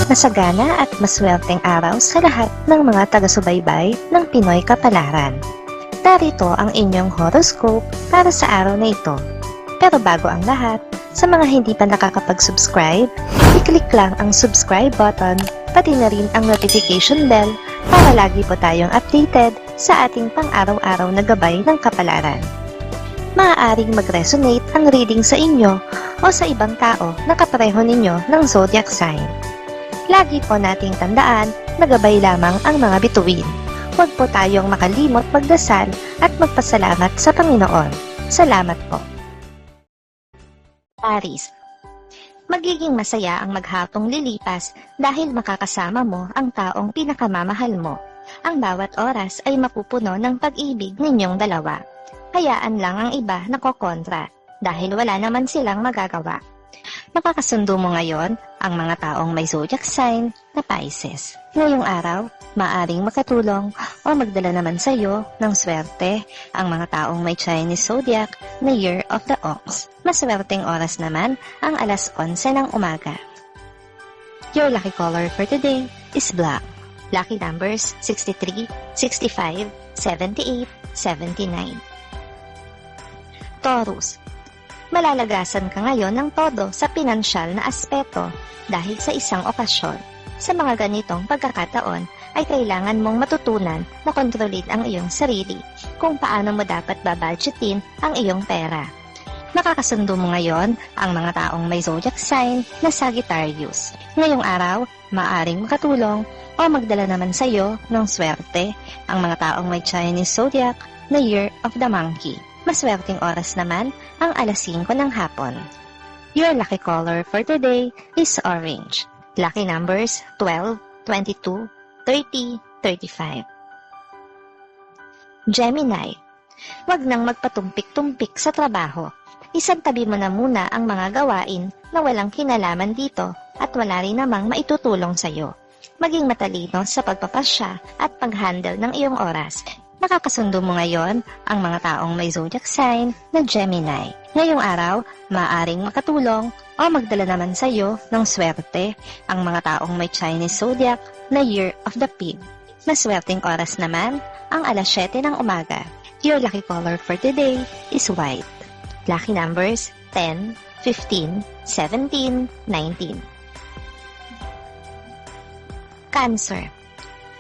Masagana at maswerteng araw sa lahat ng mga taga-subaybay ng Pinoy Kapalaran. Narito ang inyong horoscope para sa araw na ito. Pero bago ang lahat, sa mga hindi pa nakakapag-subscribe, i-click lang ang subscribe button, pati na rin ang notification bell para lagi po tayong updated sa ating pang-araw-araw na gabay ng kapalaran. Maaaring mag-resonate ang reading sa inyo o sa ibang tao na kapareho ninyo ng zodiac sign. Lagi po nating tandaan na gabay lamang ang mga bituin. Huwag po tayong makalimot magdasal at magpasalamat sa Panginoon. Salamat po. Aries, magiging masaya ang maghapong lilipas dahil makakasama mo ang taong pinakamamahal mo. Ang bawat oras ay mapupuno ng pag-ibig ninyong dalawa. Hayaan lang ang iba na kokontra dahil wala naman silang magagawa. Makakasundo mo ngayon ang mga taong may zodiac sign na Pisces. Ngayong araw, maaring makatulong o magdala naman sa iyo ng swerte ang mga taong may Chinese zodiac na Year of the Ox. Maswerteng oras naman ang alas 11 ng umaga. Your lucky color for today is black. Lucky numbers 63, 65, 78, 79. Taurus, malalagasan ka ngayon ng todo sa pinansyal na aspeto dahil sa isang okasyon. Sa mga ganitong pagkakataon ay kailangan mong matutunan na kontrolin ang iyong sarili kung paano mo dapat babudgetin ang iyong pera. Makakasundo mo ngayon ang mga taong may zodiac sign na Sagittarius. Ngayong araw, maaring makatulong o magdala naman sa iyo ng swerte ang mga taong may Chinese zodiac na Year of the Monkey. Maswerteng oras naman ang alas 5 ng hapon. Your lucky color for today is orange. Lucky numbers 12, 22, 30, 35. Gemini, wag nang magpatumpik-tumpik sa trabaho. Isantabi mo na muna ang mga gawain na walang kinalaman dito at wala rin namang maitutulong sa iyo. Maging matalino sa pagpapasya at pag-handle ng iyong oras. Makakasundo mo ngayon ang mga taong may zodiac sign na Gemini. Ngayong araw, maaaring makatulong o magdala naman sa iyo ng swerte ang mga taong may Chinese zodiac na Year of the Pig. Maswerteng oras naman ang alas 7 ng umaga. Your lucky color for today is white. Lucky numbers 10, 15, 17, 19. Cancer,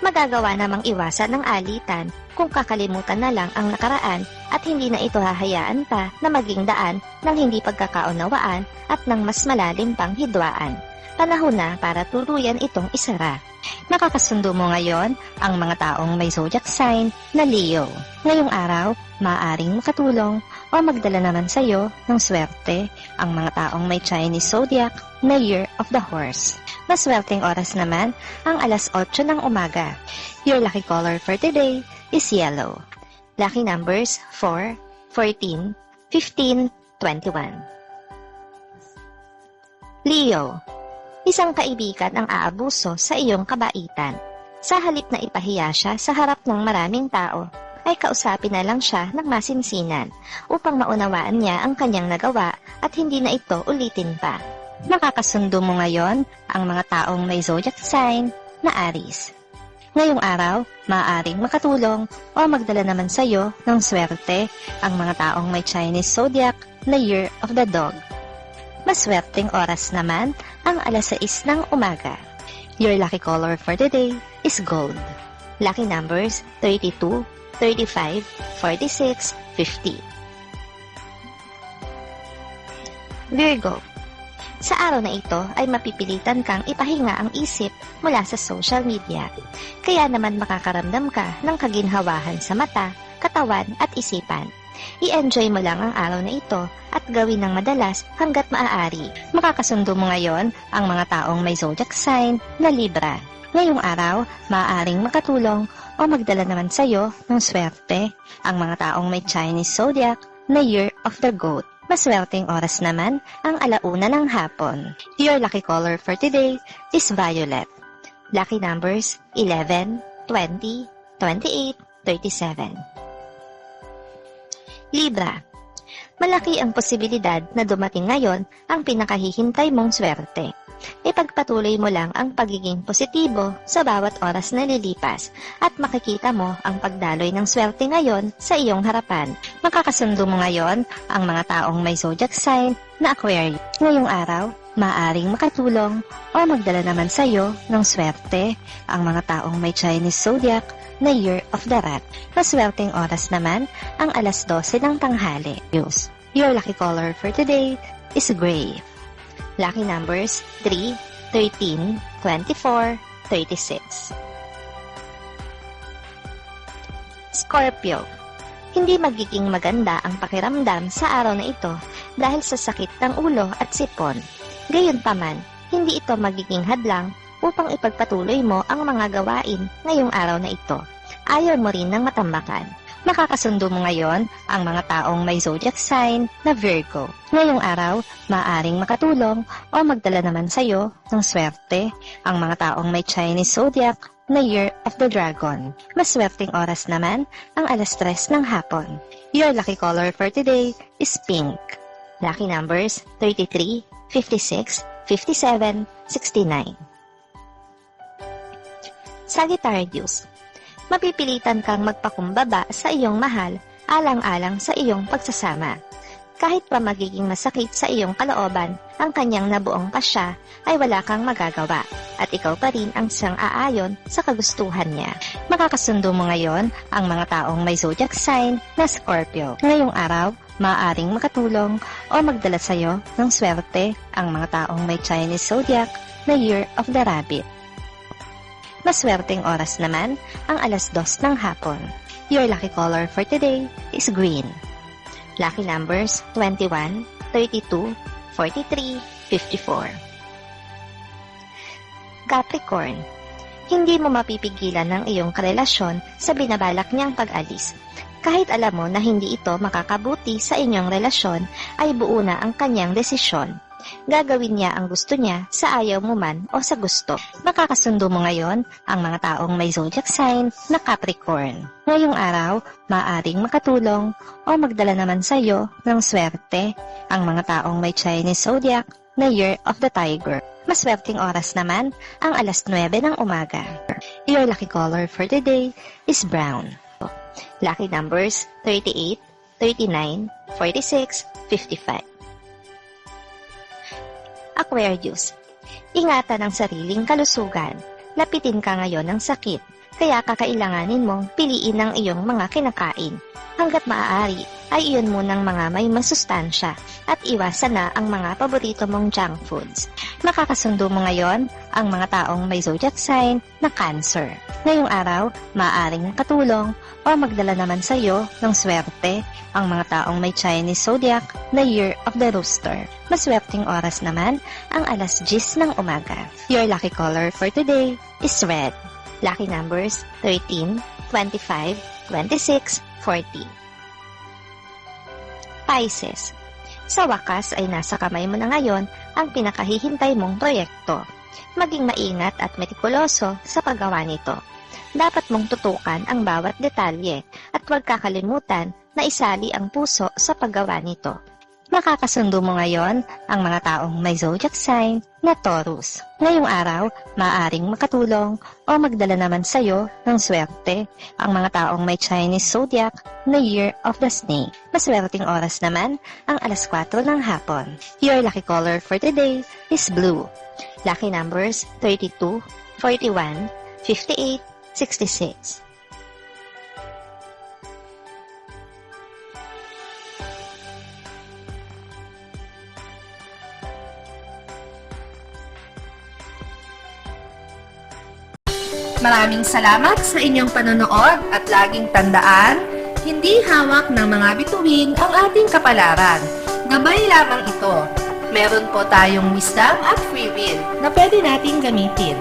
magagawa namang iwasan ng alitan kung kakalimutan na lang ang nakaraan at hindi na ito hahayaan pa na maging daan ng hindi pagkakaunawaan at ng mas malalim pang hidwaan. Panahon na para tuluyan itong isara. Makakasundo mo ngayon ang mga taong may zodiac sign na Leo. Ngayong araw, maaaring makatulong o magdala naman sa iyo ng swerte ang mga taong may Chinese zodiac na Year of the Horse. Maswerteng oras naman ang alas 8 ng umaga. Your lucky color for today is yellow. Lucky numbers 4, 14, 15, 21. Leo, isang kaibigan ang aabuso sa iyong kabaitan. Sa halip na ipahiya siya sa harap ng maraming tao, ay kausapin na lang siya ng masinsinan upang maunawaan niya ang kanyang nagawa at hindi na ito ulitin pa. Makakasundo mo ngayon ang mga taong may zodiac sign na Aries. Ngayong araw, maaaring makatulong o magdala naman sa iyo ng swerte ang mga taong may Chinese zodiac na Year of the Dog. Maswerteng oras naman ang alas 6 ng umaga. Your lucky color for today is gold. Lucky numbers 32, 35, 46, 50. Virgo, sa araw na ito ay mapipilitan kang ipahinga ang isip mula sa social media. Kaya naman makakaramdam ka ng kaginhawahan sa mata, katawan at isipan. I-enjoy mo lang ang araw na ito at gawin ng madalas hanggat maaari. Makakasundo mo ngayon ang mga taong may zodiac sign na Libra. Ngayong araw, maaaring makatulong o magdala naman sa iyo ng swerte ang mga taong may Chinese zodiac na Year of the Goat. Maswerteng oras naman ang alauna ng hapon. Your lucky color for today is violet. Lucky numbers 11, 20, 28, 37. Libra, malaki ang posibilidad na dumating ngayon ang pinakahihintay mong swerte. Ipagpatuloy mo lang ang pagiging positibo sa bawat oras na lilipas at makikita mo ang pagdaloy ng swerte ngayon sa iyong harapan. Makakasundo mo ngayon ang mga taong may zodiac sign na Aquarius. Ngayong araw, maaring makatulong o magdala naman sa iyo ng swerte ang mga taong may Chinese zodiac na Year of the Rat. Maswerteng oras naman ang alas 12 ng tanghali. Your lucky color for today is gray. Lucky numbers 3, 13, 24, 36. Scorpio. Hindi magiging maganda ang pakiramdam sa araw na ito dahil sa sakit ng ulo at sipon. Gayunpaman, hindi ito magiging hadlang upang ipagpatuloy mo ang mga gawain ngayong araw na ito. Ayaw mo rin ng matambakan. Makakasundo mo ngayon ang mga taong may zodiac sign na Virgo. Ngayong araw, maaring makatulong o magdala naman sa iyo ng swerte ang mga taong may Chinese zodiac na Year of the Dragon. Maswerteng oras naman ang alas 3 ng hapon. Your lucky color for today is pink. Lucky numbers 33, 56, 57, 69. Sagittarius. Mapipilitan kang magpakumbaba sa iyong mahal alang-alang sa iyong pagsasama. Kahit pa magiging masakit sa iyong kalooban ang kanyang nabuong pasya, ay wala kang magagawa at ikaw pa rin ang siyang aayon sa kagustuhan niya. Makakasundo mo ngayon ang mga taong may zodiac sign na Scorpio. Ngayong araw, maaaring makatulong o magdala sa iyo ng swerte ang mga taong may Chinese zodiac na Year of the Rabbit. Maswerteng oras naman ang alas 2 ng hapon. Your lucky color for today is green. Lucky numbers 21, 32, 43, 54. Capricorn. Hindi mo mapipigilan ang iyong karelasyon sa binabalak niyang pag-alis. Kahit alam mo na hindi ito makakabuti sa inyong relasyon, ay buo na ang kanyang desisyon. Gagawin niya ang gusto niya sa ayaw mo man o sa gusto. Makakasundo mo ngayon ang mga taong may zodiac sign na Capricorn. Ngayong araw, maaring makatulong o magdala naman sa iyo ng swerte ang mga taong may Chinese zodiac na Year of the Tiger. Maswerteng oras naman ang alas 9 ng umaga. Your lucky color for today is brown. Lucky numbers 38, 39, 46, 55. Aquarius. Ingatan ang sariling kalusugan. Lapitin ka ngayon ng sakit, kaya kakailanganin mong piliin ang iyong mga kinakain. Hanggat maaari, ay iyon munang mga may masustansya at iwasan na ang mga paborito mong junk foods. Makakasundo mo ngayon ang mga taong may zodiac sign na Cancer. Ngayong araw, maaaring katulong o magdala naman sa iyo ng swerte ang mga taong may Chinese zodiac na Year of the Rooster. Maswerteng oras naman ang alas 10 ng umaga. Your lucky color for today is red. Lucky numbers 13, 25, 26, 40. Pisces. Sa wakas ay nasa kamay mo na ngayon ang pinakahihintay mong proyekto. Maging maingat at metikuloso sa paggawa nito. Dapat mong tutukan ang bawat detalye at huwag kakalimutan na isali ang puso sa paggawa nito. Makakasundo mo ngayon ang mga taong may zodiac sign na Taurus. Ngayong araw, maaaring makatulong o magdala naman sa iyo ng swerte ang mga taong may Chinese zodiac na Year of the Snake. Maswerteng oras naman ang alas 4 ng hapon. Your lucky color for today is blue. Lucky numbers 32, 41, 58, 66. Maraming salamat sa inyong panonood at laging tandaan, hindi hawak ng mga bituin ang ating kapalaran. Gabay lamang ito. Meron po tayong wisdom at free will na pwede nating gamitin.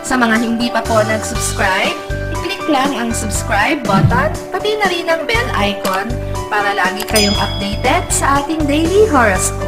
Sa mga hindi pa po nag-subscribe, i-click lang ang subscribe button, pati na rin ang bell icon para lagi kayong updated sa ating daily horoscope.